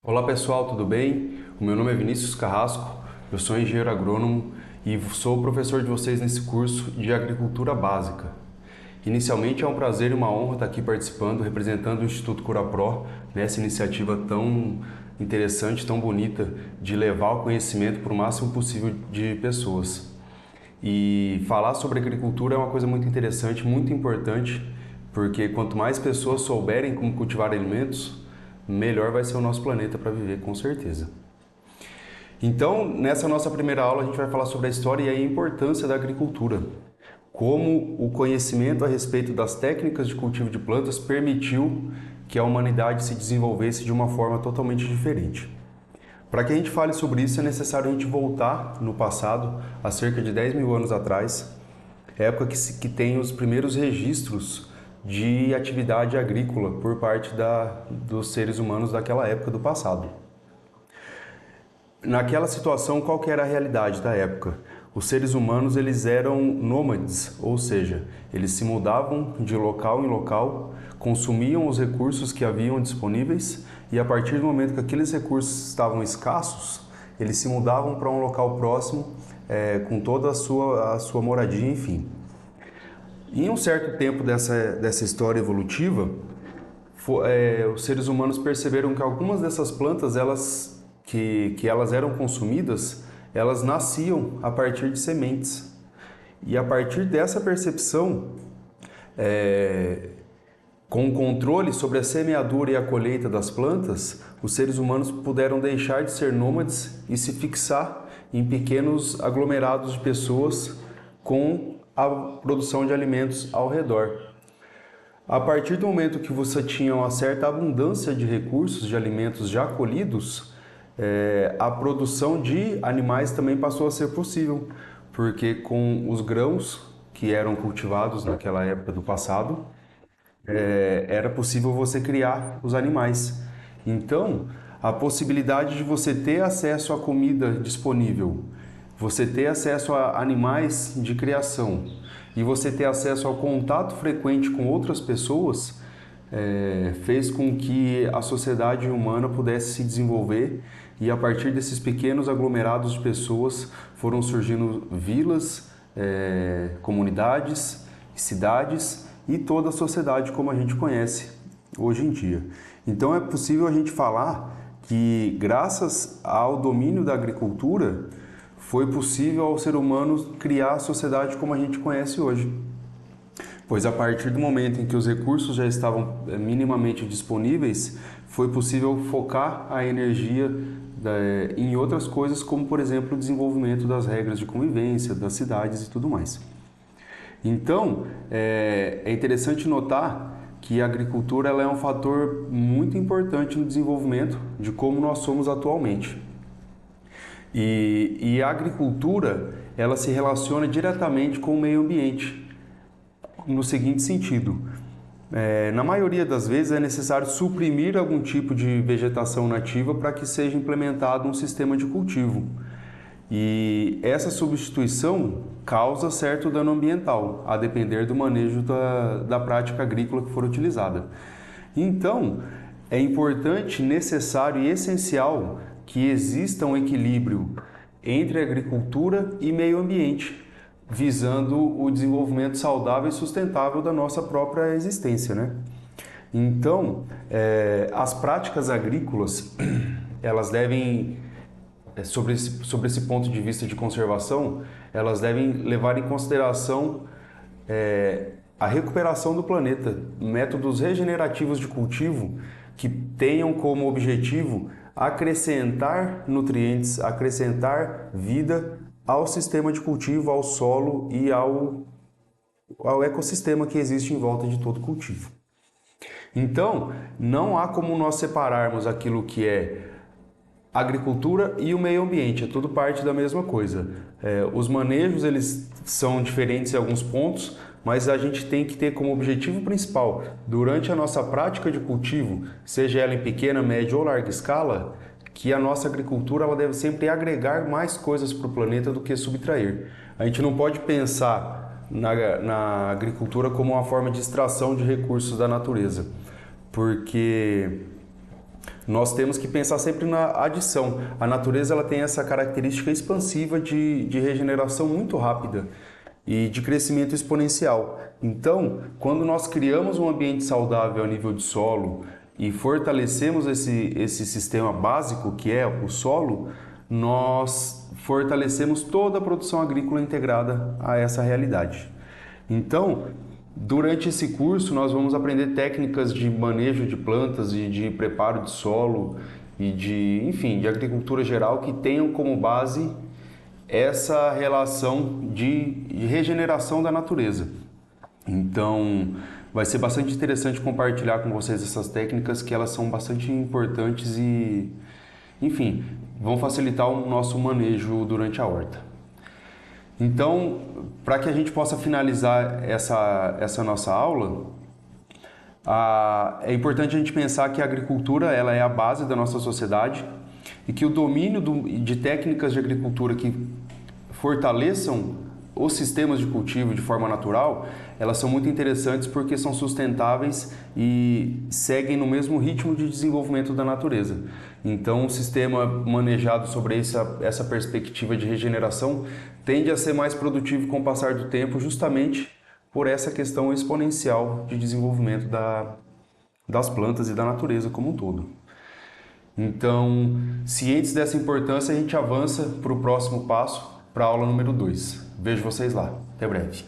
Olá pessoal, tudo bem? O meu nome é Vinícius Carrasco, eu sou engenheiro agrônomo e sou o professor de vocês nesse curso de Agricultura Básica. Inicialmente é um prazer e uma honra estar aqui participando, representando o Instituto CuraPro nessa iniciativa tão interessante, tão bonita de levar o conhecimento para o máximo possível de pessoas. E falar sobre agricultura é uma coisa muito interessante, muito importante, porque quanto mais pessoas souberem como cultivar alimentos, melhor vai ser o nosso planeta para viver, com certeza. Então, nessa nossa primeira aula, a gente vai falar sobre a história e a importância da agricultura. Como o conhecimento a respeito das técnicas de cultivo de plantas permitiu que a humanidade se desenvolvesse de uma forma totalmente diferente. Para que a gente fale sobre isso, é necessário a gente voltar no passado, há cerca de 10 mil anos atrás, época que tem os primeiros registros de atividade agrícola por parte dos seres humanos daquela época do passado. Naquela situação, qual que era a realidade da época? Os seres humanos eles eram nômades, ou seja, eles se mudavam de local em local, consumiam os recursos que haviam disponíveis e a partir do momento que aqueles recursos estavam escassos, eles se mudavam para um local próximo com toda a sua moradia, enfim. Em um certo tempo dessa história evolutiva, os seres humanos perceberam que algumas dessas plantas, que elas eram consumidas, elas nasciam a partir de sementes. E a partir dessa percepção, com o controle sobre a semeadura e a colheita das plantas, os seres humanos puderam deixar de ser nômades e se fixar em pequenos aglomerados de pessoas com a produção de alimentos ao redor. A partir do momento que você tinha uma certa abundância de recursos de alimentos já colhidos, a produção de animais também passou a ser possível, porque com os grãos que eram cultivados naquela época do passado, era possível você criar os animais. Então, a possibilidade de você ter acesso à comida disponível, você ter acesso a animais de criação e você ter acesso ao contato frequente com outras pessoas, fez com que a sociedade humana pudesse se desenvolver e a partir desses pequenos aglomerados de pessoas foram surgindo vilas, comunidades, cidades e toda a sociedade como a gente conhece hoje em dia. Então é possível a gente falar que graças ao domínio da agricultura foi possível ao ser humano criar a sociedade como a gente conhece hoje. Pois a partir do momento em que os recursos já estavam minimamente disponíveis, foi possível focar a energia em outras coisas, como por exemplo o desenvolvimento das regras de convivência, das cidades e tudo mais. Então, é interessante notar que a agricultura ela é um fator muito importante no desenvolvimento de como nós somos atualmente. E a agricultura ela se relaciona diretamente com o meio ambiente, no seguinte sentido: na maioria das vezes é necessário suprimir algum tipo de vegetação nativa para que seja implementado um sistema de cultivo. E essa substituição causa certo dano ambiental, a depender do manejo da prática agrícola que for utilizada. Então, é importante, necessário e essencial que exista um equilíbrio entre agricultura e meio ambiente, visando o desenvolvimento saudável e sustentável da nossa própria existência, né? Então, as práticas agrícolas, elas devem, sobre esse ponto de vista de conservação, elas devem levar em consideração a recuperação do planeta, métodos regenerativos de cultivo que tenham como objetivo acrescentar nutrientes, acrescentar vida ao sistema de cultivo, ao solo e ao ecossistema que existe em volta de todo cultivo. Então, não há como nós separarmos aquilo que é agricultura e o meio ambiente, é tudo parte da mesma coisa. Os manejos eles são diferentes em alguns pontos, mas a gente tem que ter como objetivo principal, durante a nossa prática de cultivo, seja ela em pequena, média ou larga escala, que a nossa agricultura ela deve sempre agregar mais coisas para o planeta do que subtrair. A gente não pode pensar na agricultura como uma forma de extração de recursos da natureza, porque nós temos que pensar sempre na adição. A natureza ela tem essa característica expansiva de regeneração muito rápida e de crescimento exponencial. Então, quando nós criamos um ambiente saudável a nível de solo e fortalecemos esse sistema básico que é o solo, nós fortalecemos toda a produção agrícola integrada a essa realidade. Então, durante esse curso, nós vamos aprender técnicas de manejo de plantas e de preparo de solo e de agricultura geral que tenham como base essa relação de regeneração da natureza. Então, vai ser bastante interessante compartilhar com vocês essas técnicas que elas são bastante importantes e, enfim, vão facilitar o nosso manejo durante a horta. Então, para que a gente possa finalizar essa nossa aula, é importante a gente pensar que a agricultura ela é a base da nossa sociedade e que o domínio de técnicas de agricultura que fortaleçam os sistemas de cultivo de forma natural, elas são muito interessantes porque são sustentáveis e seguem no mesmo ritmo de desenvolvimento da natureza. Então, um sistema manejado sobre essa perspectiva de regeneração tende a ser mais produtivo com o passar do tempo, justamente por essa questão exponencial de desenvolvimento das plantas e da natureza como um todo. Então, cientes dessa importância, a gente avança para o próximo passo, para a aula número 2. Vejo vocês lá. Até breve.